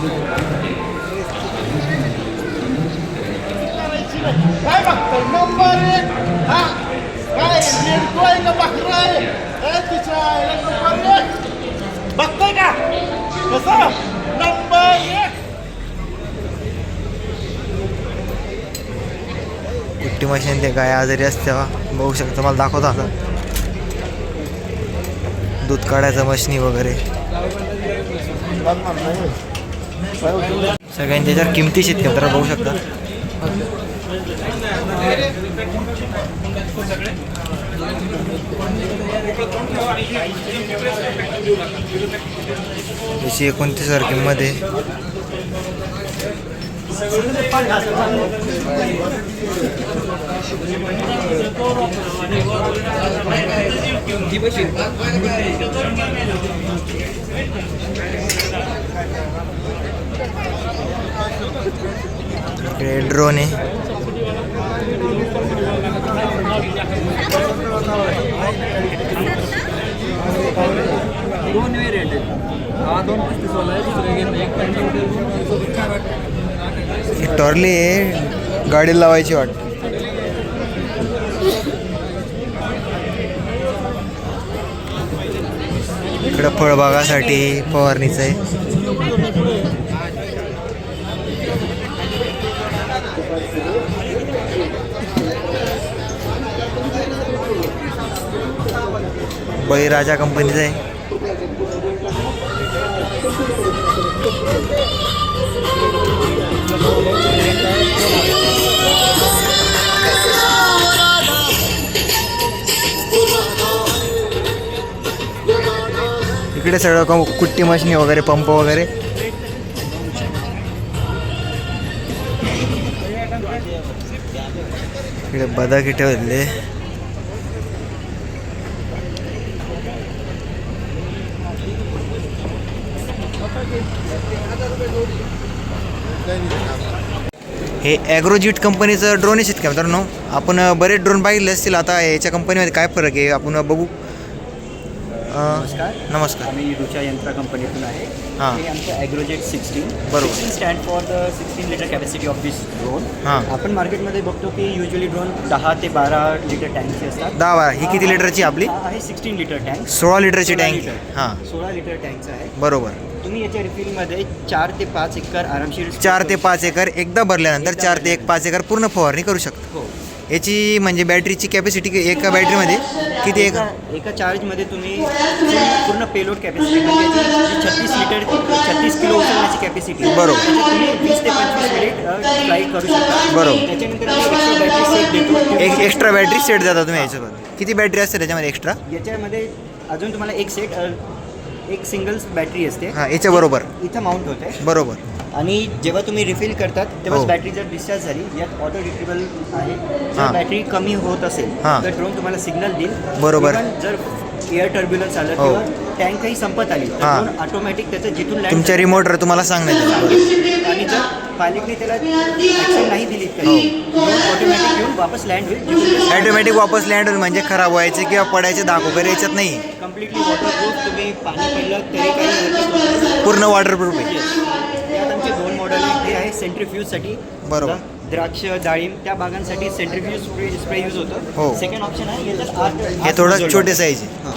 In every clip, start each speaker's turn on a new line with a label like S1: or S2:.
S1: काय बघताय नंबर एक हा काय निर्दोय का बकराय नंबर एक बघताय का कसं नंबर एक
S2: कुट्टी मशीन ते गाय आजारी असते बघू शकता. तुम्हाला दाखवतो आता दूध काढायचं मशनी वगैरे सगळ्यांनी त्याच्यावर किमती शेतकऱ्याला बघू शकता. त्याची 29,000 किंमत आहे. ड्रोन आहे.
S3: दोन वेरियंट आहेत. हा 235 वाला आहे. दुसरा एक
S2: टॉर्ली आहे. गाडीला लावायची वाट. इकडं फळबागासाठी फवारणीचं आहे. बळीराजा कंपनीचं आहे. इकडे सगळं कुट्टी मशीनी वगैरे पंप वगैरे. इकडे बदाकी ठेवले. हे ॲग्रोजिट कंपनीचं ड्रोन आहे शेतकरी मित्रांनो. आपण बरेच ड्रोन पाहिले असतील. आता याच्या कंपनीमध्ये काय फरक आहे आपण बघू. नमस्कार.
S4: आम्ही रुचा यंत्रा कंपनीतून आहे.
S2: हां.
S4: हे आमचं ॲग्रोजेट 16
S2: बरोबर.
S4: 16 stand for the 16 litre capacity of this drone.
S2: हां.
S4: आपण मार्केटमध्ये बघतो की युजली ड्रोन 10 ते 12 लिटर टँकचे असतात.
S2: 10-12 ही किती लिटरची आपली?
S4: आहे 16 लिटर टँक.
S2: 16 लिटरची
S4: 16
S2: टँक.
S4: लिटर.
S2: हां
S4: 16 लिटर टँकचं आहे.
S2: बरोबर.
S4: तुम्ही याच्या रिफिलमध्ये 4 ते 5 एकर आरामशीर
S2: 4 ते 5 एकर एकदा भरल्यानंतर 4 ते 5 एकर पूर्ण फवारणी करू शकतो.
S4: हो.
S2: याची म्हणजे बॅटरीची कॅपॅसिटी एका बॅटरीमध्ये किती आहे?
S4: एका चार्जमध्ये तुम्ही पूर्ण पेलोड कॅपॅसिटी म्हणजे याची 36 किलो उचलण्याची कॅपॅसिटी.
S2: बरोबर.
S4: त्याच्यात तुम्ही 20 ते 25 मिनिट फ्लाईट करू शकता.
S2: बरोबर.
S4: त्याच्यानंतर एक्स्ट्रा बॅटरी सेट देतो.
S2: एक एक्स्ट्रा बॅटरी सेट देता तुम्ही याच्यासोबत. किती बॅटरी असते त्याच्यामध्ये एक्स्ट्रा?
S4: याच्यामध्ये अजून तुम्हाला एक सिंगल बॅटरी असते.
S2: हां याच्या बरोबर
S4: इथं माउंट होते.
S2: बरोबर.
S4: आणि जेव्हा तुम्ही रिफिल करतात तेव्हा
S2: हो.
S4: बॅटरी जर डिस्चार्ज झाली यात ऑटो रिट्रीबल आहे. जर
S2: हां.
S4: बॅटरी कमी होत असेल
S2: हां.
S4: तर ड्रोन तुम्हाला सिग्नल देईल.
S2: बरोबर.
S4: Even जर एअर टर्ब्युलन्स आलं
S2: हो.
S4: किंवा टँक काही संपत आली तर
S2: हां.
S4: ड्रोन ऑटोमॅटिक त्याचं जिथून लँड
S2: तुमच्या रिमोटवर तुम्हाला सांगण्यात येईल.
S4: आणि जर पायलटने त्याला ॲक्शन नाही दिली तर
S2: हो.
S4: ड्रोन ऑटोमॅटिक येऊन वापस लँड होईल.
S2: ॲटोमॅटिक वापस लँड होईल म्हणजे खराब व्हायचे किंवा पडायचे दाग वगैरे याच्यात नाही.
S4: Completely waterproof. तुम्ही पाणी पडलं तरी काही हरकत होत नाही.
S2: पूर्ण वॉटरप्रूफ आहे.
S4: यात आमचे 2 मॉडेल आहेत. हे आहे सेंट्रिफ्यूजसाठी.
S2: बरोबर.
S4: द्राक्ष डाळिंब त्या बागांसाठी सेंट्रिफ्यूज स्प्रे यूज होतो.
S2: हो.
S4: सेकंड ऑप्शन आहे याच्यात
S2: हे थोडं छोटे साईज आहे.
S4: हां.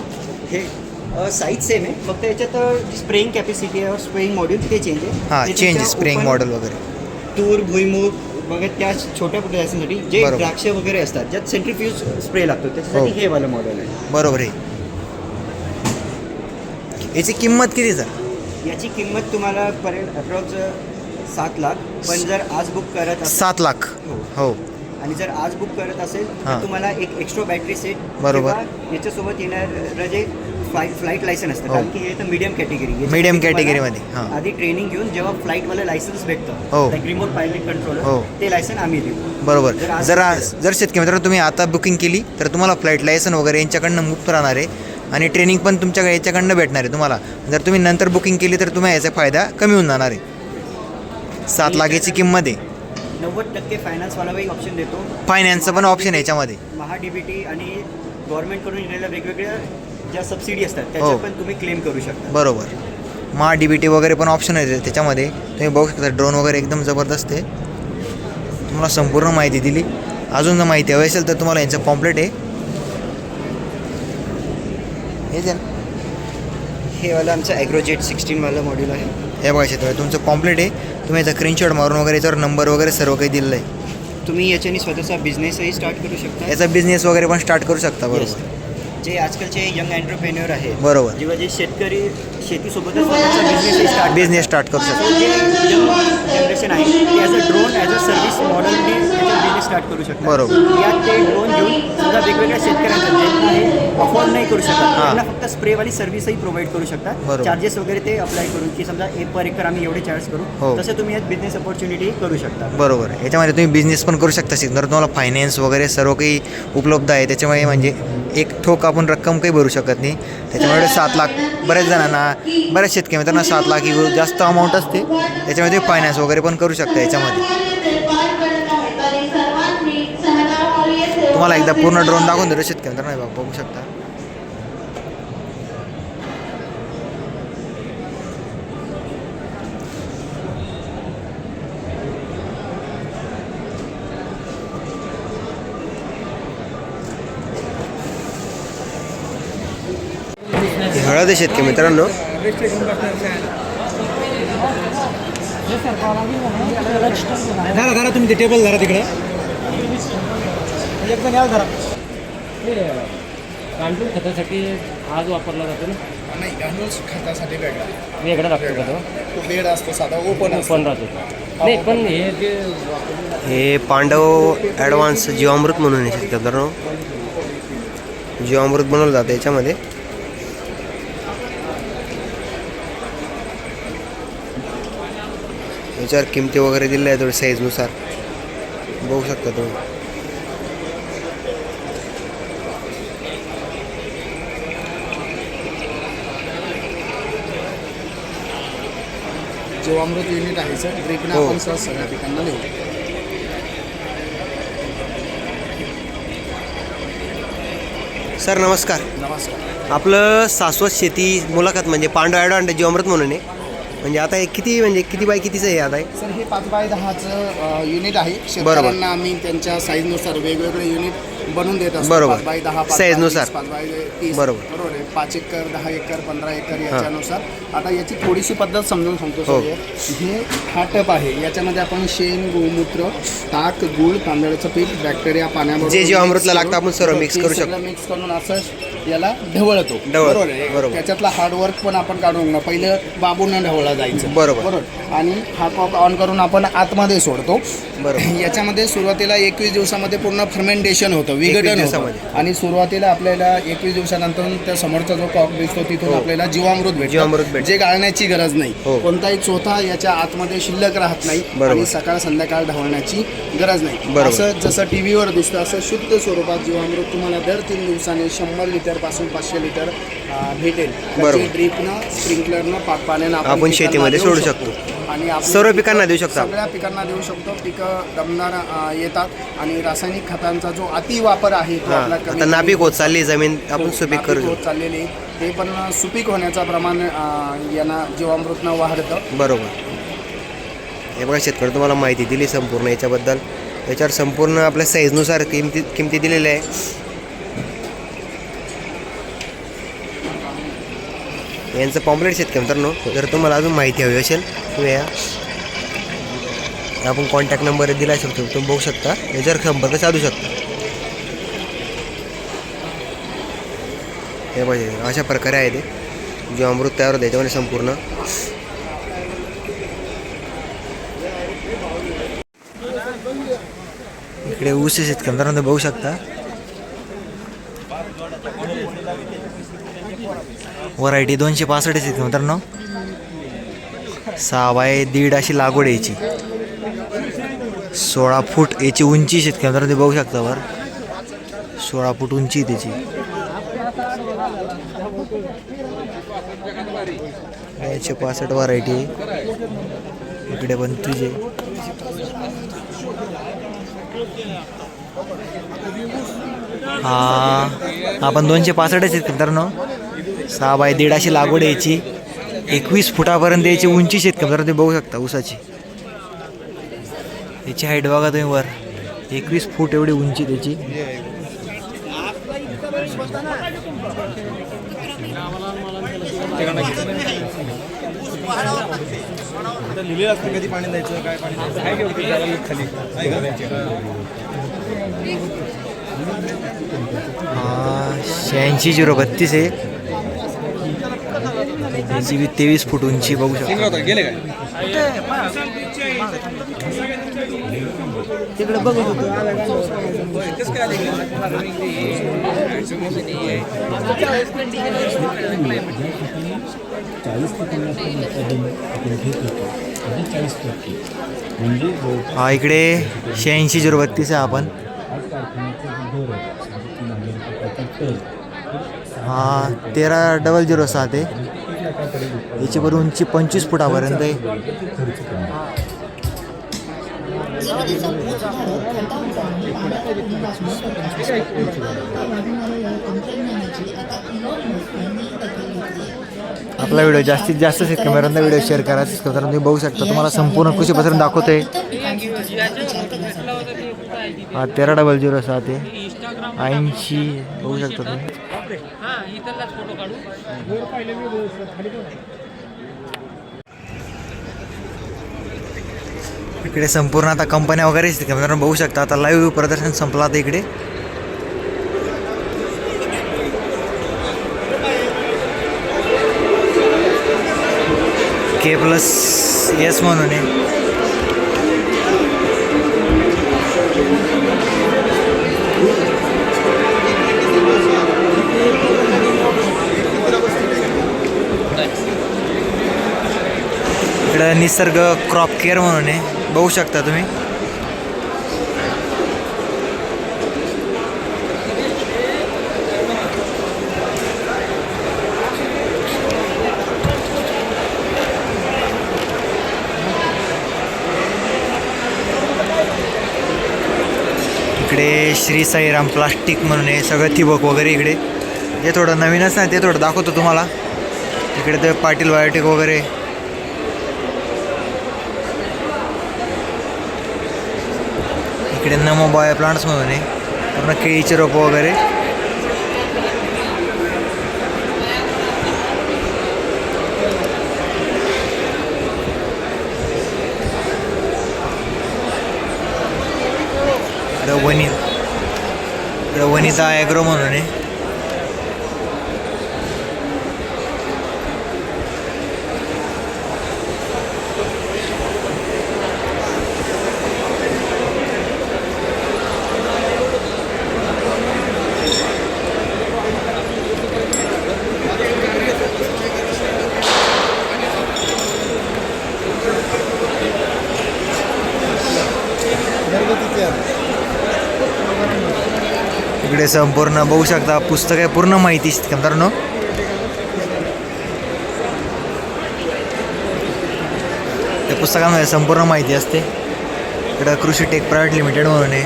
S4: हे साईज सेम आहे फक्त याच्यात स्प्रेइंग कॅपॅसिटी आहे स्प्रेइंग मॉड्यूल ते चेंज आहे.
S2: हां
S4: ते
S2: चेंज
S4: तुमच्या
S2: स्प्रिंग
S4: open
S2: मॉडेल वगैरे.
S4: तूर भुईमूग वगैरे त्या छोट्या प्रोसेससाठी जे
S2: बरोबर.
S4: द्राक्ष वगैरे असतात ज्यात सेंट्रिफ्यूज स्प्रे लागतो त्याच्यासाठी
S2: हो.
S4: हे वालं मॉडेल आहे.
S2: बरोबर आहे. याची किंमत किती सर?
S4: याची किंमत तुम्हाला पडेल अप्रॉक्स 7 लाख. पण जर आज बुक करत असाल
S2: 7 लाख.
S4: हो.
S2: हो
S4: आणि जर आज बुक करत असेल
S2: हां.
S4: तर तुम्हाला एक एक्स्ट्रा बॅटरी सेट
S2: बरोबर.
S4: किंवा याच्यासोबत येणारं जे फ्लाईट लायसन असतं
S2: हो.
S4: कारण की हे तर मीडियम कॅटेगरी.
S2: Medium category-मध्ये, हां.
S4: आधी ट्रेनिंग घेऊन जेव्हा फ्लाईटवालं लायसन्स भेटतं
S2: हो.
S4: रिमोट पायलट कंट्रोलर
S2: हो.
S4: ते लायसन आम्ही देऊ.
S2: बरोबर.
S4: जर
S2: जर शेतकरी मित्रांनो तुम्ही आता बुकिंग केली तर तुम्हाला फ्लाईट लायसन वगैरे यांच्याकडनं मुक्त राहणार आहे आणि ट्रेनिंग पण तुमच्या याच्याकडनं भेटणार आहे तुम्हाला. जर तुम्ही नंतर बुकिंग केली तर तुम्हाला याचा फायदा कमी होऊन जाणार आहे. 7 लाख याची किंमत आहे.
S4: 90% फायनान्सवालाही ऑप्शन देतो.
S2: फायनान्सचं पण ऑप्शन आहे याच्यामध्ये.
S4: महा-DBT आणि गव्हर्नमेंटकडून येणाऱ्या वेगवेगळ्या ज्या सबसिडी असतात त्याच्यात पण तुम्ही क्लेम करू शकता.
S2: बरोबर. मा DBT वगैरे पण ऑप्शन आहे त्याच्यामध्ये. तुम्ही बघू शकता ड्रोन वगैरे एकदम जबरदस्त आहे. तुम्हाला संपूर्ण माहिती दिली. अजून जर माहिती हवी असेल तर तुम्हाला यांचं पॉम्प्लेट आहे
S4: हे वाला आमचं ॲग्रोजेट 16वालं मॉड्यूल आहे.
S2: हे बघा शेतकरी तुमचं पॉम्प्लेट आहे. तुम्ही याचा स्क्रीनशॉट मारून वगैरे याच्यावर नंबर वगैरे सर्व काही दिलेलं आहे.
S4: तुम्ही याच्याने स्वतःचा बिझनेसही स्टार्ट करू शकता.
S2: याचा बिझनेस वगैरे पण स्टार्ट करू शकता.
S4: Yes.
S2: बरोबर.
S4: जे आजकालचे यंग एंटरप्रेन्युअर आहेत,
S2: बरोबर.
S4: जेव्हा जे शेतकरी शेतीसोबतच स्वतःचा
S2: बिझनेस स्टार्ट करू शकता.
S4: जे यंग जनरेशन आहे ते as a drone as a service मॉडेलने त्याचा बिझनेस स्टार्ट करू शकतात.
S2: बरोबर.
S4: यात ते ड्रोन घेऊन समजा वेगवेगळ्या शेतकऱ्यांचा ज्यांना हे अफोर्ड नाही करू शकत त्यांना फक्त स्प्रेवाली सर्व्हिसही प्रोव्हाइड करू शकतात.
S2: बरोबर.
S4: चार्जेस वगैरे ते अप्लाय करून की समजा पर एकर आम्ही एवढे चार्ज
S2: हो.
S4: करू, तसं तुम्ही यात बिझनेस अपॉर्च्युनिटी करू शकता.
S2: बरोबर. याच्यामध्ये तुम्ही बिझनेस पण करू शकता. जर तुम्हाला फायनान्स वगैरे सर्व काही उपलब्ध आहे त्याच्यामुळे म्हणजे एक ठोक आपण रक्कम काही भरू शकत नाही. त्याच्यामुळे 7 लाख बऱ्याच जणांना बऱ्याच शेतकरी मित्रांना 7 लाख ही जास्त अमाऊंट असते. त्याच्यामध्ये फायनान्स वगैरे पण करू शकता. याच्यामध्ये तुम्हाला एकदा पूर्ण ड्रोन दाखवून देतो शेतकरी मित्रांनो. बघू शकता. हळद आहे शेतकरी मित्रांनो.
S3: धरा तुम्ही ते टेबल धरा तिकडे. एकदम याल धरा.
S5: गांडूळ खतासाठी आज वापरला जातो ना.
S1: नाही गांडूळ खतासाठी वेगळा
S5: वेगळा लागतो का
S1: तो बेड असतो साधा ओपन
S5: पण राहतो. नाही पण हे जे
S2: हे पांडव ॲडव्हान्स जीवामृत म्हणून आहे शेतकरी मित्रांनो. जीवामृत बनवलं जातं याच्यामध्ये. याच्यावर किमती वगैरे दिल्या आहे थोडी साईजनुसार बघू शकता तुम्ही.
S1: जीवामृत युनिट आहे सर. ड्रिपने
S2: हो.
S1: आपण सर सगळ्या पिकांना देऊ.
S2: सर नमस्कार.
S1: नमस्कार.
S2: आपलं शाश्वत शेती मुलाखत म्हणजे पांडव ॲडव्हान्स जीवामृत म्हणून आहे. म्हणजे आता हे किती बाय कितीचं आहे आता हे?
S1: सर हे 5x10चं युनिट आहे. शेतकऱ्यांना आम्ही त्यांच्या साईजनुसार वेगवेगळे युनिट बनवून देत असतो.
S2: बरोबर.
S1: 5x10,
S2: साईजनुसार.
S1: 5x30.
S2: बरोबर.
S1: बरोबर आहे. 5 एकर, 10 एकर, 15 एकर याच्यानुसार. आता याची थोडीशी पद्धत समजून सांगतो
S2: हो.
S1: सर. हे हा टप आहे. याच्यामध्ये आपण शेण, गोमूत्र, ताक, गूळ, तांदळाचं पीठ, बॅक्टेरिया पाण्याबरोबर
S2: जे जीवामृतला
S1: mix
S2: लागतं
S1: करून-
S2: आपण सर्व mix
S1: ते
S2: करू
S1: सगळं
S2: शकतो.
S1: मिक्स करून असं याला ढवळतो. बरोबर आहे.
S2: बरोबर.
S1: त्याच्यातला हार्डवर्क पण आपण काढून घेणार. पहिलं बाबूनं ढवळा जायचं.
S2: बरोबर.
S1: आणि हा पॉप ऑन करून आपण आतमध्ये सोडतो.
S2: बरोबर.
S1: याच्यामध्ये सुरुवातीला 21 दिवसामध्ये पूर्ण फर्मेंटेशन होतं, विघटन होतं.
S2: दिवसामध्ये.
S1: आणि सुरुवातीला आपल्याला 21 दिवसानंतर त्या समोरचा जो कॉक दिसतो तिथून आपल्याला जीवामृत भेटतं. जे गाळण्याची गरज नाही.
S2: हो.
S1: कोणताही चोथा याच्या आतमध्ये शिल्लक राहत नाही.
S2: बरोबर.
S1: आणि सकाळ संध्याकाळ ढवळण्याची गरज नाही.
S2: बरोबर.
S1: असं जसं टीव्हीवर दिसतं असं शुद्ध स्वरूपात जीवामृत तुम्हाला दर 3 दिवसांनी 100 लिटर पासून 500 लिटर भेटेल.
S2: बरोबर.
S1: ड्रिपनं, स्प्रिंकलरनं, पाण्यानं
S2: आपण
S1: पिकांना
S2: शेतीमध्ये
S1: देऊ
S2: सोडू शकतो.
S1: आणि आपली
S2: सर्व पिकांना देऊ शकतो.
S1: सगळ्या पिकांना देऊ शकतो. पिकं दमदार येतात. आणि रासायनिक खतांचा जो अतिवापर आहे तो आपला कमी
S2: आता नापीक होत चालली जमीन आपण सुपीक
S1: नापीक
S2: करू
S1: होत
S2: शकतो.
S1: चाललेली आहे. ते पण सुपीक होण्याचं प्रमाण यांना जीवामृतनं वाढतं.
S2: बरोबर. हे बघा शेतकरी तुम्हाला माहिती दिली संपूर्ण याच्याबद्दल. याच्यावर संपूर्ण आपल्या साईजनुसार किमती दिलेल्या आहे. यांचं पॉम्प्लेट शेतकरी मित्रांनो. जर तुम्हाला अजून माहिती हवी असेल तुम्ही या आपण कॉन्टॅक्ट नंबर दिला शकतो. तुम्ही बघू शकता. याच्यावर संपर्क साधू शकता. हे पाहिजे अशा प्रकारे आहे ते जीवामृत तयार होतं याच्यामध्ये संपूर्ण. इकडे ऊस शेतकरी मित्रांनो बघू शकता. व्हरायटी 265 शेतकरी मित्रांनो. 6x1.5 अशी लागवड यायची. 16 फूट याची उंची शेतकरी मित्रांनो ते बघू शकता. वर 16 फूट उंची त्याची. 265 व्हरायटी. इकडे पण तुझे हा आपण 265 आहेत मित्रांनो. 6x1.5 अशी लागवड यायची. 21 फुटापर्यंत याची उंची शेतकऱ्यांना तुम्ही बघू शकता ऊसाची. याची हाईट बघा तुम्ही वर 21 फूट एवढी उंची त्याची.
S3: कधी पाणी द्यायचं काय पाणी खाली
S2: 86-032 आहे. त्याची बी 23 फूट उंची बघू शकता.
S3: गेले काय
S1: तिकडे बघत होतो.
S2: हा इकडे 86-032 आहे. आपण हा 13-007 आहे. याची बरोबर उंची 25 फुटापर्यंत आहे. आपला व्हिडिओ जास्तीत जास्त शेतकऱ्यांना व्हिडिओ शेअर करा. तुम्ही बघू शकता तुम्हाला संपूर्ण कृषी पसरून दाखवतोय. हा 13-007 आहे. 80 बघू शकता तुम्ही. इकडे संपूर्ण आता कंपन्या वगैरे मित्रांनो बघू शकता. आता लाईव्ह प्रदर्शन संपलं आता इकडे. K+S म्हणून आहे. इकडं निसर्ग क्रॉप केअर म्हणून आहे बघू शकता तुम्ही. इकडे श्री साईराम प्लास्टिक म्हणून आहे सगळं ठिबक वगैरे. इकडे जे थोडं नवीनच नाही ते थोडं दाखवतो तुम्हाला. इकडे ते पाटील बायोटेक वगैरे. इकडे नमो बायो प्लांट्स म्हणून आहे पूर्ण केळीचे रोपं वगैरे. वनिता ॲग्रो म्हणून आहे. इकडे संपूर्ण बघू शकता पुस्तक आहे पूर्ण माहिती मित्रांनो. त्या पुस्तकामध्ये संपूर्ण माहिती असते. इकडं कृषी टेक प्रायव्हेट लिमिटेड म्हणून आहे.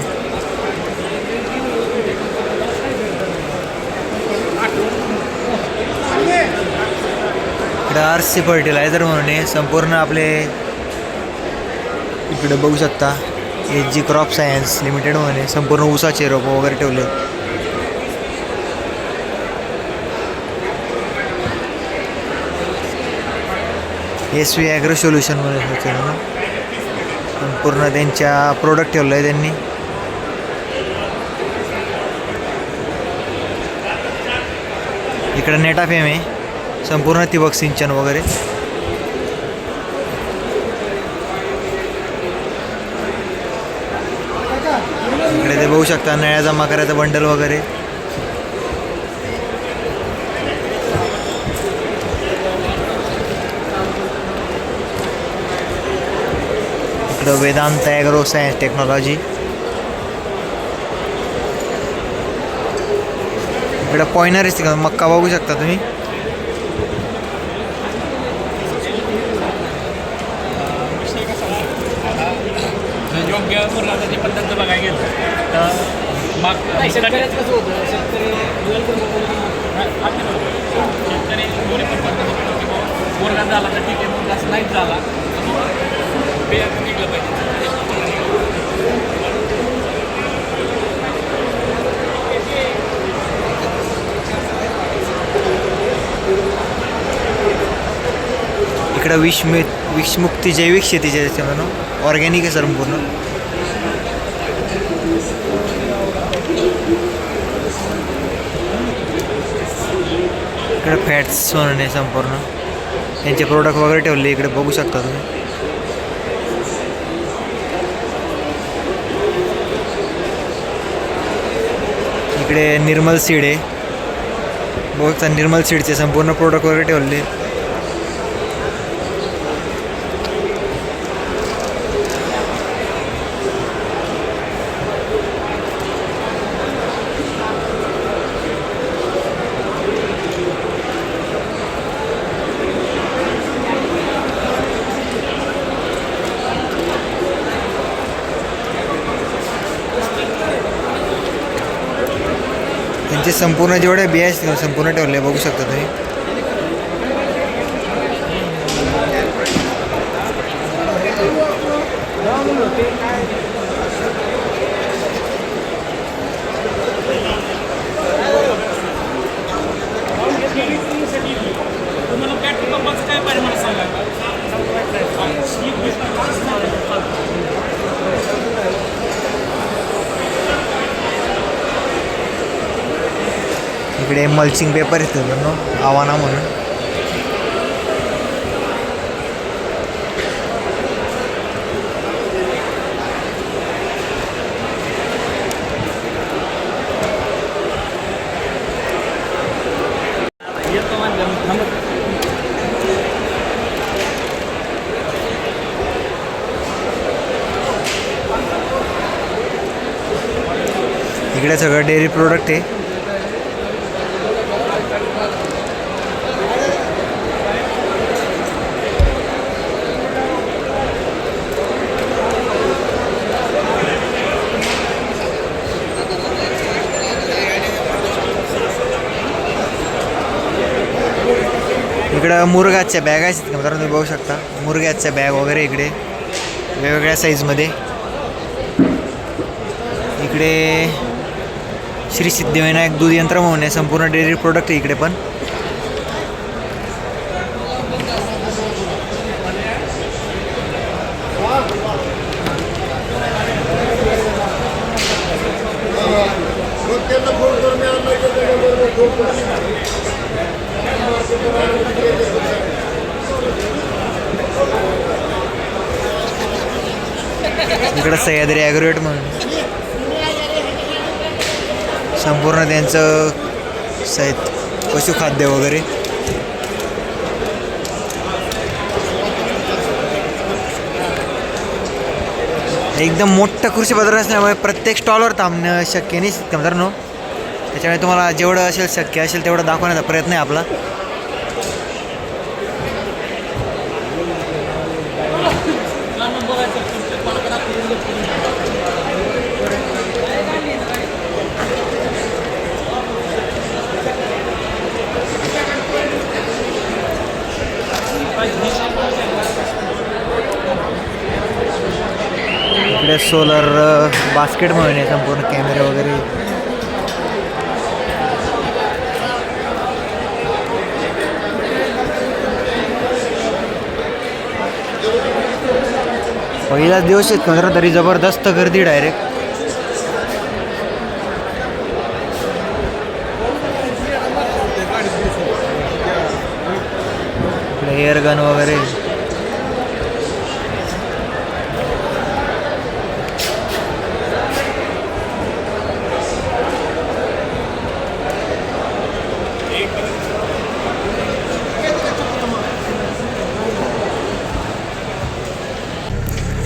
S2: इकडं RC फर्टिलायझर म्हणून आहे संपूर्ण आपले. इकडे बघू शकता HG क्रॉप सायन्स लिमिटेड म्हणून संपूर्ण ऊसाचे रोपं वगैरे ठेवले. SV ॲग्रो सोल्युशन मध्ये संपूर्ण त्यांच्या प्रोडक्ट ठेवलं आहे त्यांनी. इकडे नेटाफेम आहे संपूर्ण ठिबक सिंचन वगैरे. इकडे ते बघू शकता नळ्या जमा करायचं बंडल वगैरे. इकडं वेदांत ॲग्रो सायन्स टेक्नॉलॉजी. इकडं पॉइनर मक्का बघू शकता तुम्ही.
S5: योग्य पूर्णाची पद्धत बघायला गेलं तर शेतकऱ्याच कसं होतं शेतकरी दोन्ही पण मुरगा झाला तर ठीक आहे, मुरगा असं नाहीच झाला बियाणं निघलं पाहिजे.
S2: इकडं विषमुक्ती जैविक शेतीचे म्हणून ऑर्गॅनिक आहे संपूर्ण. इकडे फॅट्स म्हणून आहे संपूर्ण, त्यांचे प्रोडक्ट वगैरे ठेवले इकडे बघू शकता तुम्ही. इकडे निर्मल सीड आहे, बघू शकता निर्मल सीडचे संपूर्ण प्रोडक्ट वगैरे ठेवले. त्यांचे संपूर्ण जेवढे बिया संपूर्ण ठेवले बघू शकता तुम्ही.
S5: तुम्हाला पेट्रोल पंपाचं काय पाहिजे मला सांगा.
S2: इकडे मल्चिंग पेपर येतो ना आव्हाना म्हणून. इकडे सगळं डेअरी प्रोडक्ट आहे. इकडं मुरगाच्या बॅग आहेत का मित्रांनो, तुम्ही बघू शकता मुरगाच्या बॅग वगैरे इकडे वेगवेगळ्या साईजमध्ये. इकडे श्री सिद्धिविनायक दूध यंत्र म्हणून आहे, संपूर्ण डेअरी प्रोडक्ट आहे इकडे पण. इकडं सह्याद्री ॲग्रोवेट म्हणून संपूर्ण त्यांचं पशुखाद्य वगैरे. एकदम मोठं कृषी बाजार असल्यामुळे प्रत्येक स्टॉलवर थांबणं शक्य नाही मित्रांनो, त्याच्यामुळे तुम्हाला जेवढं असेल शक्य असेल तेवढं दाखवण्याचा प्रयत्न आहे आपला. इकडे सोलर बास्केट म्हणून आहे, संपूर्ण कॅमेरे वगैरे. पहिलाच दिवस आहेत पंधरा तरी जबरदस्त गर्दी डायरेक्ट. इकडे एअर गन वगैरे.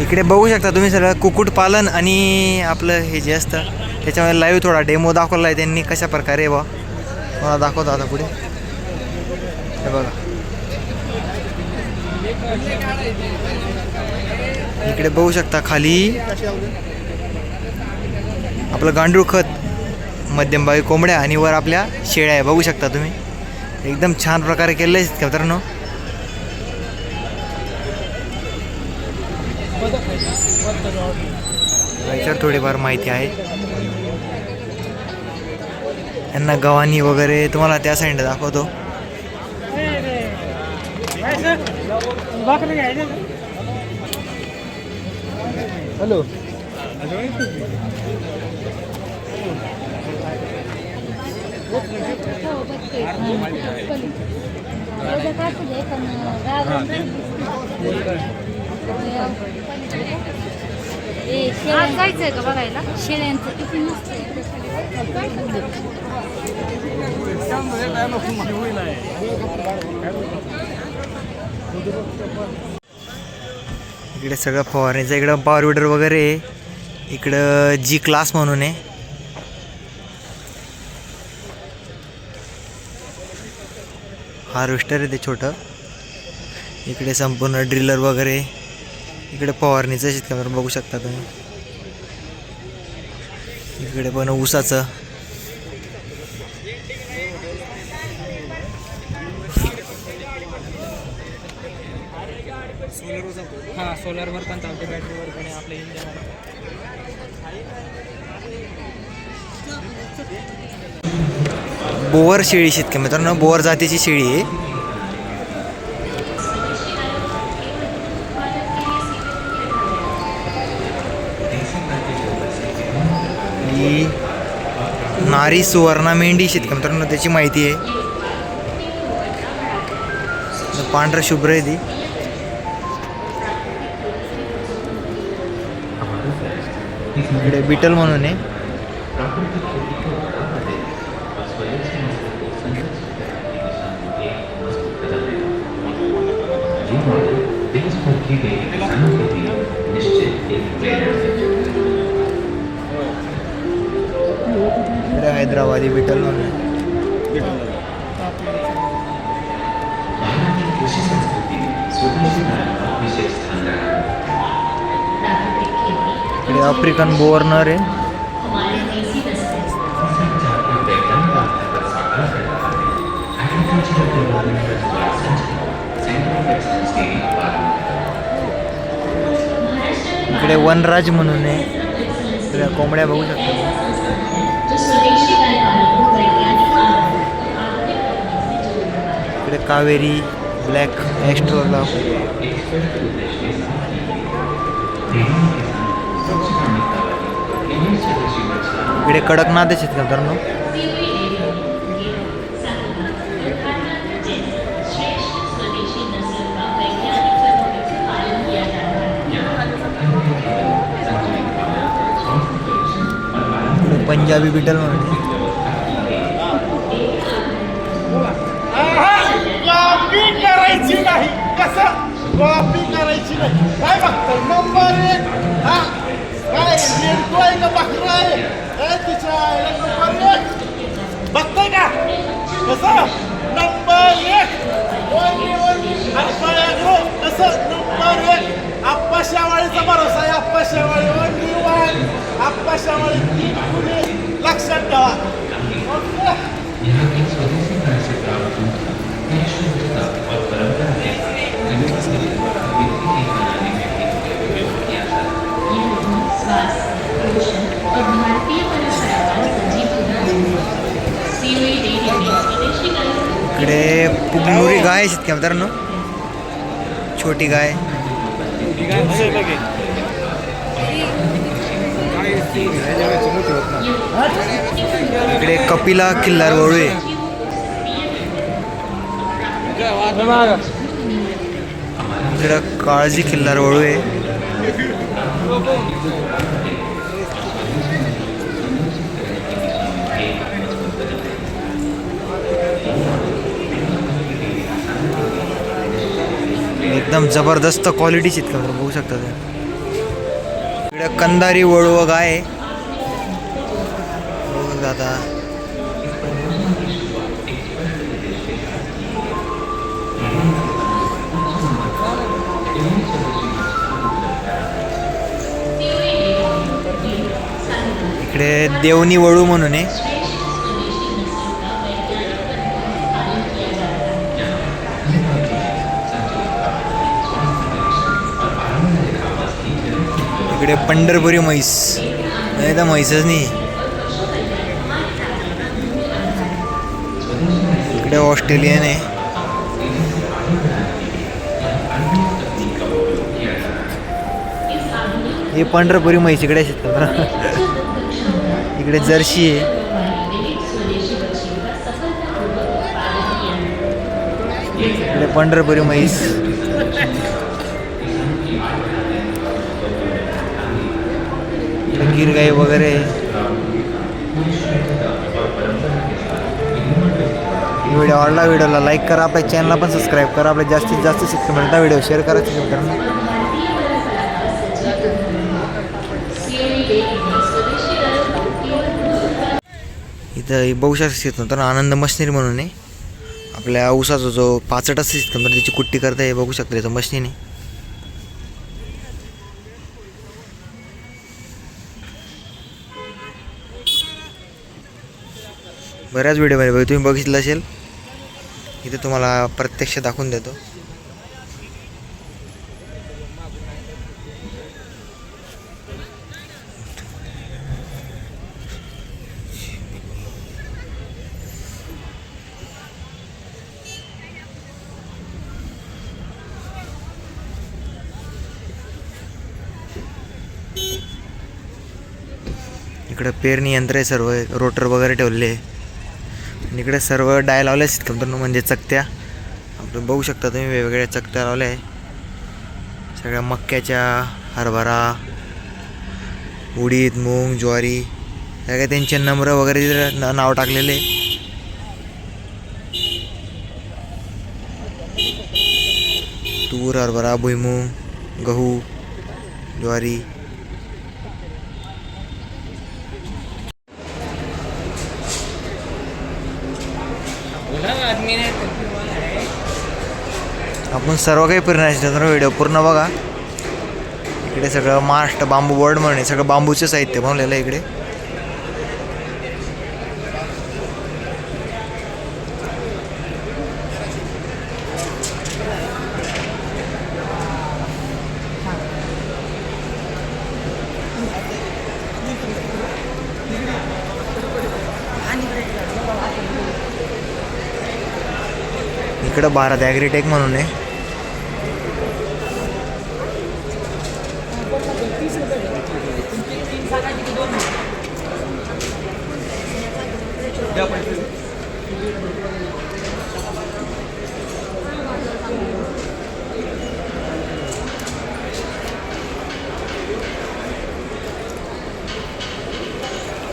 S2: इकडे बघू शकता तुम्ही सगळं कुक्कुटपालन आणि आपलं हे जे असतं त्याच्यामध्ये लाईव्ह थोडा डेमो दाखवला आहे त्यांनी कशा प्रकारे. बा मला दाखवतो आता पुढे, हे बघा इकडे बघू शकता खाली आपलं गांडूळ खत, मध्यमभागी कोंबड्या आणि वर आपल्या शेळ्या आहे. बघू शकता तुम्ही एकदम छान प्रकारे केलेलं आहे मित्रांनो. याच्यावर थोडीफार माहिती आहे. यांना गव्हाणी वगैरे तुम्हाला त्या साईडला दाखवतो.
S3: हॅलो.
S6: जायचंय का बघायला शेळ्यांचं किती मस्त
S2: इकडे सगळं फवारणीचं. इकडं पॉवर विडर वगैरे आहे. इकडं जी क्लास म्हणून आहे. हार्वेस्टर आहे ते छोटं. इकडे संपूर्ण ड्रिलर वगैरे. इकडे फवारणीचं शेतकऱ्यावर बघू शकता तुम्ही. इकडे पण ऊसाचं.
S5: हां सोलरवर पण चालते बॅटरीवर पण आहे आपल्या इंजिन.
S2: बोवर शेळी शेतकरी मित्रांनो, बोवर जातीची शेळी आहे. ही नारी सुवर्णा मेंढी शेतकरी मित्रांनो, त्याची माहिती आहे. पांढरं शुभ्र आहे ती. इकडे बिटल म्हणून आहे. इकडे हैदराबादी बिटल म्हणून आहे. इकडे आफ्रिकन बोअर नर आहे. इकडे वनराज म्हणून आहे. इकडे कोंबड्या बघू शकता. इकडे कावेरी ब्लॅक एक्स्ट्रा. इकडे कडकनाथ आहेत का मित्रांनो. पंजाबी बिटल म्हणून.
S7: कॉपी करायची नाही. कसं कॉपी करायची नाही काय बघतोय नंबर 1. हा काय निर्दोय का बकरा आहे तिच्या नंबर 1 बघतोय का कसं नंबर 1 कसं नंबर 1 आप्पा शेवाळीचा भरोसा आहे. आप्पा शेवाळी ओनली 1 आप्पा शेवाळी 3 गुन्हे लक्षात ठेवा.
S2: इकडे पुगनुरी गाय आहेत का मित्रांनो. छोटी गाय. इकडे कपिला किल्लार वळू आहे. इकडे काळजी किल्लार वळू आहे. एकदम जबरदस्त क्वालिटीची बघू शकता. इकडे कंदारी वळू गाय दादा. इकडे देवनी वळू म्हणून आहे. इकडे पंढरपुरी म्हैस, नाही तर म्हैसच नाही. इकडे ऑस्ट्रेलियन आहे. हे पंढरपुरी म्हैस इकडे इकडे जर्सी आहे. इकडे पंढरपुरी म्हैस. गीर गाई वगैरे. व्हिडिओ आवडला, व्हिडिओला लाईक करा, आपल्या चॅनलला पण सबस्क्राईब करा, आपल्या जास्तीत जास्त शिक्षण मिळता व्हिडिओ शेअर करा मित्रांनो. इथं बघू शकता तर आनंद मशिनरी म्हणून आहे. आपल्या ऊसाचा जो पाचट असते तर त्याची कुट्टी करता हे बघू शकता. त्याचं मशीन आहे. बऱ्याच व्हिडिओमध्ये तुम्ही बघितलं असेल. इथे तुम्हाला प्रत्यक्ष दाखवून देतो. इकडं पेरणी यंत्र आहे, सर्व रोटर वगैरे ठेवले आहे. आणि इकडे सर्व डाय लावले आहेत कंपनी म्हणजे चकत्या. आपण बघू शकता तुम्ही वेगवेगळ्या चकत्या लावल्या आहे. सगळ्या मक्याच्या, हरभरा, उडीद, मूग, ज्वारी सगळ्या त्यांचे नंबर वगैरे नाव टाकलेले. तूर, हरभरा, भुईमूग, गहू, ज्वारी. आपण सर्व काही फिरण्याचे व्हिडिओ पूर्ण बघा. इकडे सगळं महाराष्ट्र बांबू बोर्ड म्हणून सगळं बांबूचं साहित्य बनवलेलं आहे. इकडे इकडं भारत ॲग्रीटेक म्हणून आहे.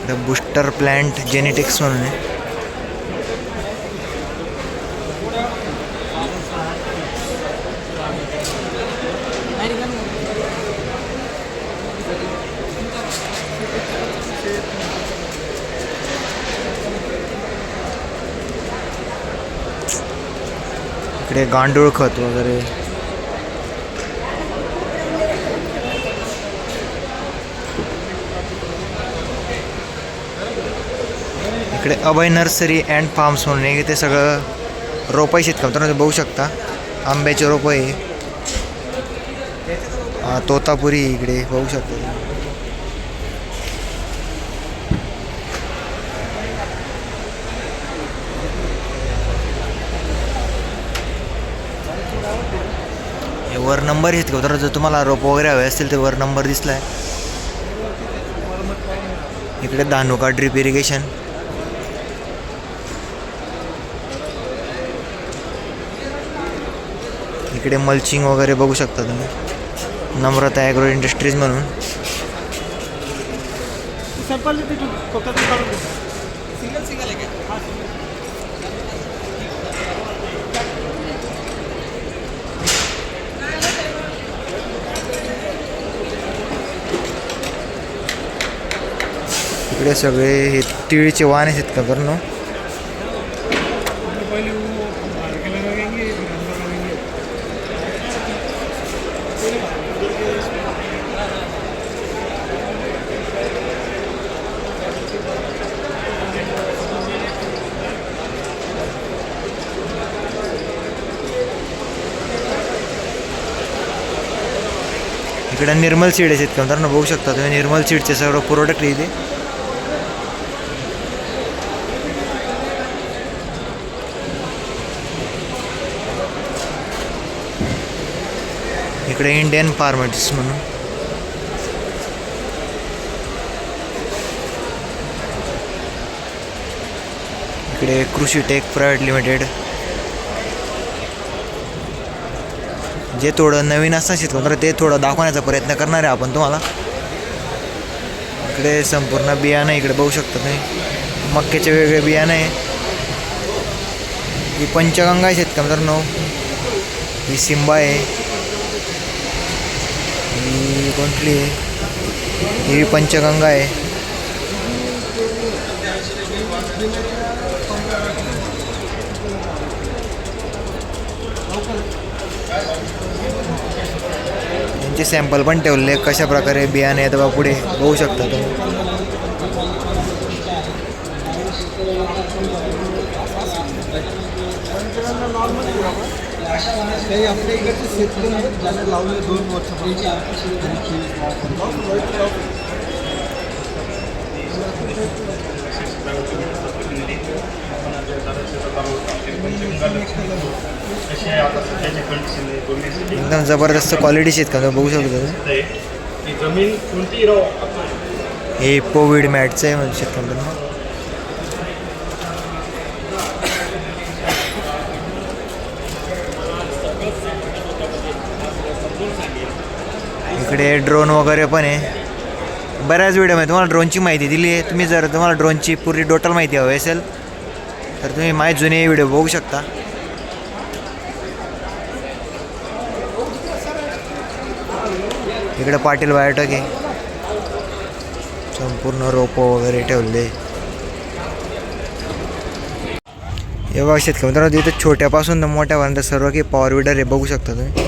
S2: द बूस्टर प्लांट जेनेटिक्स म्हणून आहे. इकडे गांडूळ खत वगैरे. इकडे अभय नर्सरी अँड फार्म्स म्हणून आहे. ते सगळं रोपं शेतकरी तुम्ही बघू शकता. आंब्याचे रोपं आहे. तोतापुरी इकडे बघू शकता. वर नंबर आहेत का तर जर तुम्हाला रोप वगैरे हवे असतील तर वर नंबर दिसला आहे. इकडे धानुका ड्रिप इरिगेशन. इकडे मल्चिंग वगैरे बघू शकता तुम्ही. नम्रता ॲग्रो इंडस्ट्रीज म्हणून. इकडे सगळे हे तिळीचे वाहन आहेत का बरं. इकडे निर्मल सीड आहेत का मित्रांनो, बघू शकता तुम्ही निर्मल सीडचे सर्व प्रोडक्ट इथे. इकडे इंडियन फार्मेटिक्स म्हणून. इकडे कृषी टेक प्रायव्हेट लिमिटेड. जे थोडं नवीन असतं शेतकरी ते थोडं दाखवण्याचा प्रयत्न करणार आहे आपण तुम्हाला. इकडे संपूर्ण बियाणं इकडे बघू शकता तुम्ही, मक्याचे वेगळे बियाणं आहे. ही पंचगंगा आहे शेतकरी मित्रांनो, ही सिंबा आहे, ही कोणती आहे, ही पंचगंगा आहे. यांचे सॅम्पल पण ठेवले कशा प्रकारे बियाणे आहेत बा पुढे बघू शकता तुम्ही.
S3: काही आपल्या इकडचे शेतकरी आहेत ज्याला लावले 2 वर्षापूर्वी.
S2: एकदम जबरदस्त क्वालिटी शेतकरी बघू शकता तुम्ही.
S7: जमीन कोणती राहो.
S2: हे कोविड मॅटचं आहे म्हणजे शेतकऱ्यांना. इकडे ड्रोन वगैरे पण आहे. बऱ्याच व्हिडिओमध्ये तुम्हाला ड्रोनची माहिती दिली आहे. तुम्ही जर तुम्हाला ड्रोनची पूर्ण टोटल माहिती हवी असेल तर तुम्ही माझे जुने व्हिडिओ बघू शकता. इकडे पाटील बायोटेक आहे, संपूर्ण रोपं वगैरे ठेवले. हे बघा शेतकरी मित्रांनो, तिथे छोट्यापासून तर मोठ्यापर्यंत सर्व काही पॉवर विडर आहे बघू शकता तुम्ही.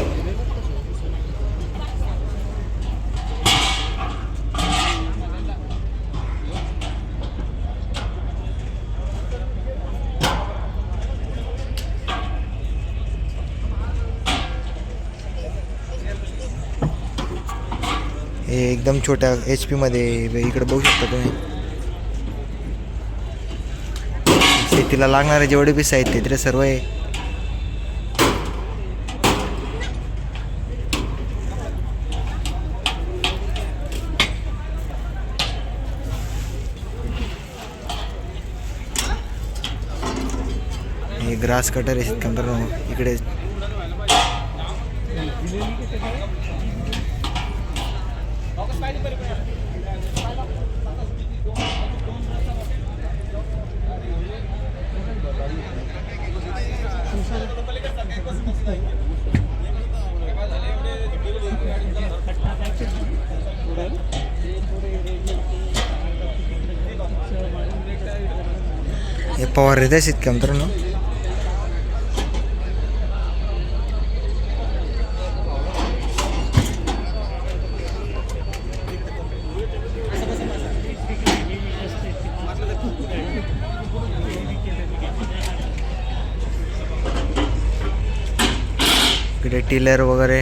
S2: हे एकदम छोट्या HP मध्ये इकडे बघू शकता तुम्ही. शेतीला लागणारे जेवढे बी साहित्य ते सर्व आहे. हे ग्रास कटर आहे शेतकऱ्यांना. इकडे हे पॉवर येत आहे शेतकरी मित्रांनो. इकडे टिलर वगैरे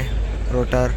S2: रोटर